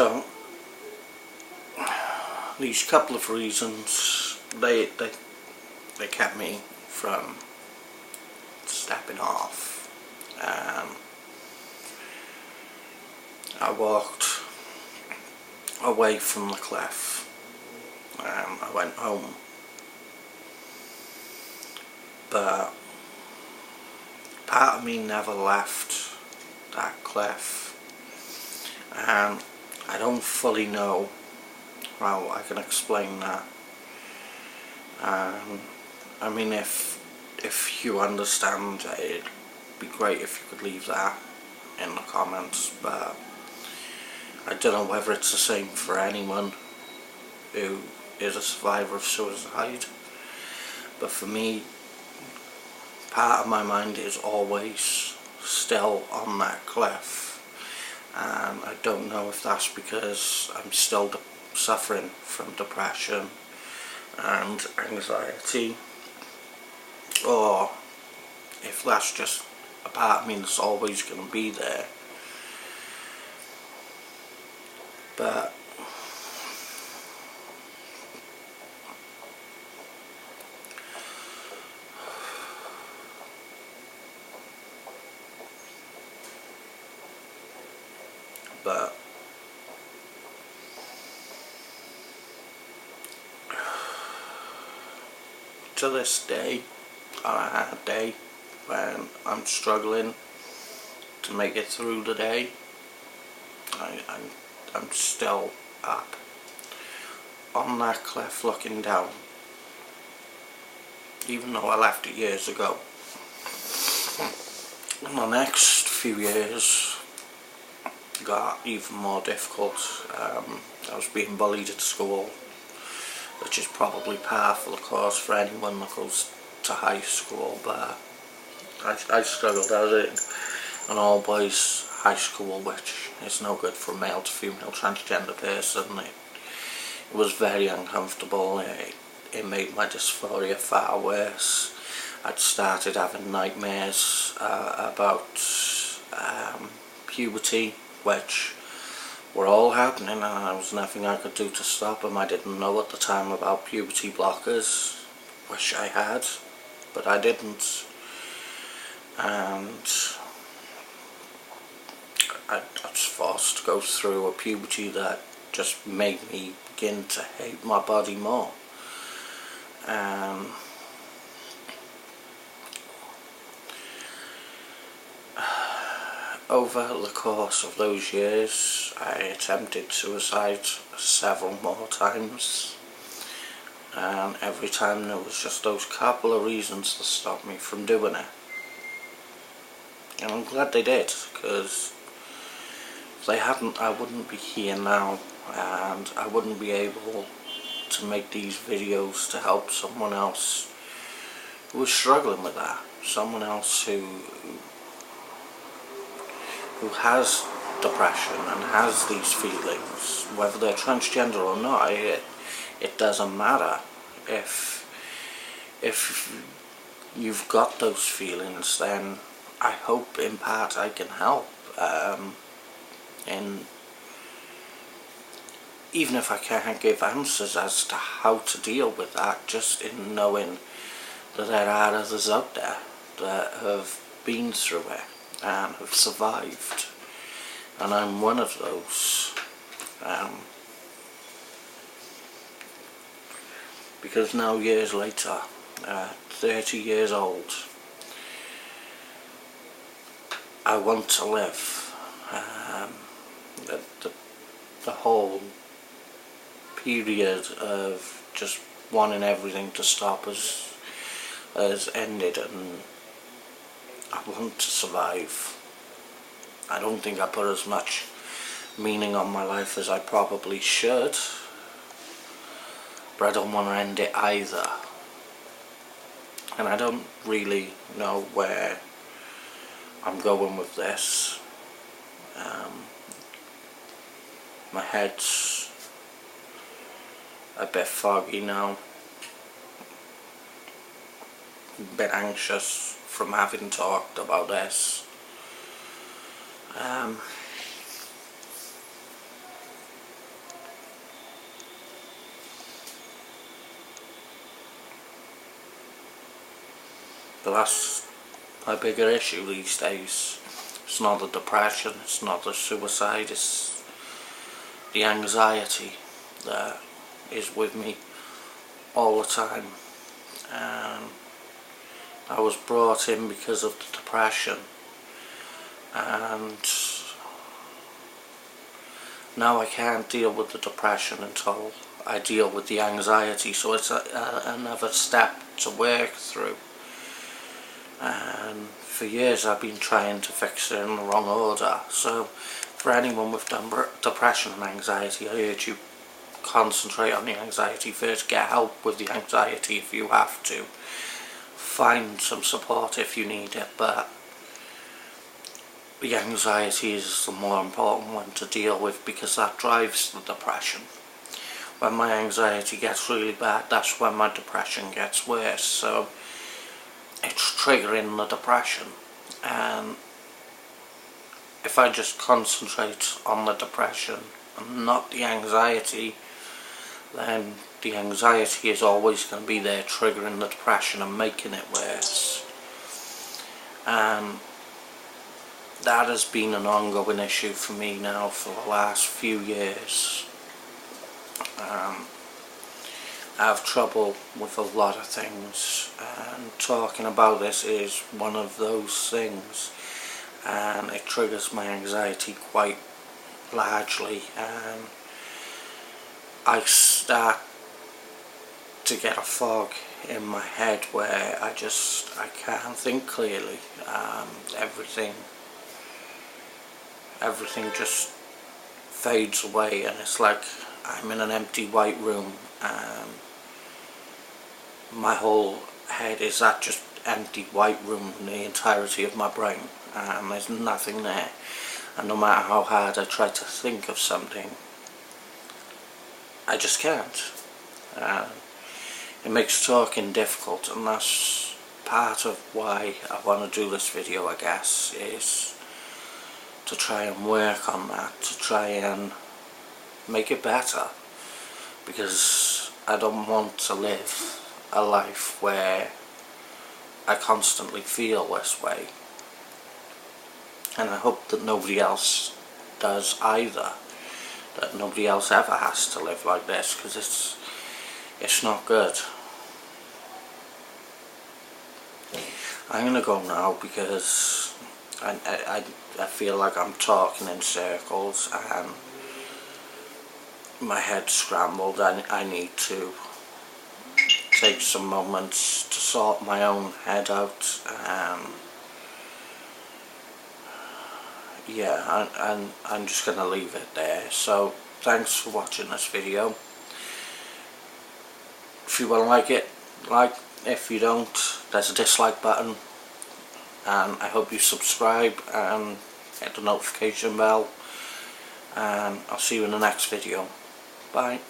So these couple of reasons, they kept me from stepping off. I walked away from the cliff. I went home, but part of me never left that cliff, and I don't fully know how I can explain that. I mean, if you understand, it'd be great if you could leave that in the comments, but I don't know whether it's the same for anyone who is a survivor of suicide, but for me, part of my mind is always still on that cliff, and I don't know if that's because I'm still suffering from depression and anxiety, or if that's just a part of me that's always going to be there. But to this day, on a day when I'm struggling to make it through the day, I'm still up on that cliff looking down, even though I left it years ago. And the next few years got even more difficult. I was being bullied at school, which is probably par for the course for anyone that goes to high school, but I struggled. I was in an all boys high school, which is no good for a male to female transgender person. It was very uncomfortable. It made my dysphoria far worse. I'd started having nightmares about puberty, which were all happening, and there was nothing I could do to stop them. I didn't know at the time about puberty blockers. Wish I had, but I didn't. And I was forced to go through a puberty that just made me begin to hate my body more. Over the course of those years, I attempted suicide several more times, and every time there was just those couple of reasons to stop me from doing it. And I'm glad they did, because if they hadn't, I wouldn't be here now, and I wouldn't be able to make these videos to help someone else who was struggling with that, someone else who has depression and has these feelings, whether they're transgender or not. It doesn't matter. If you've got those feelings, then I hope in part I can help, and even if I can't give answers as to how to deal with that, just in knowing that there are others out there that have been through it and have survived, and I'm one of those. Because now, years later, 30 years old, I want to live. The whole period of just wanting everything to stop has ended, and I want to survive. I don't think I put as much meaning on my life as I probably should, but I don't want to end it either. And I don't really know where I'm going with this. My head's a bit foggy now. A bit anxious from having talked about this. but that's my bigger issue these days. It's not the depression, it's not the suicide, it's the anxiety that is with me all the time. And I was brought in because of the depression, and now I can't deal with the depression until I deal with the anxiety, so it's another step to work through. And for years I've been trying to fix it in the wrong order. So for anyone with depression and anxiety, I urge you, concentrate on the anxiety first. Get help with the anxiety if you have to. Find some support if you need it, but the anxiety is the more important one to deal with, because that drives the depression. When my anxiety gets really bad, that's when my depression gets worse. So it's triggering the depression, and if I just concentrate on the depression and not the anxiety, then the anxiety is always going to be there triggering the depression and making it worse. And that has been an ongoing issue for me now for the last few years. I have trouble with a lot of things, and talking about this is one of those things, and it triggers my anxiety quite largely, and I start to get a fog in my head where I can't think clearly. Everything just fades away, and it's like I'm in an empty white room, and my whole head is that just empty white room in the entirety of my brain, and there's nothing there. And no matter how hard I try to think of something, I just can't. It makes talking difficult, and that's part of why I want to do this video, I guess, is to try and work on that, to try and make it better, because I don't want to live a life where I constantly feel this way, and I hope that nobody else does either, that nobody else ever has to live like this, because it's not good. I'm gonna go now because I feel like I'm talking in circles and my head's scrambled. I need to take some moments to sort my own head out, and yeah, I'm just gonna leave it there. So thanks for watching this video. If you want to like it, like. If you don't, there's a dislike button, and I hope you subscribe and hit the notification bell, and I'll see you in the next video. Bye.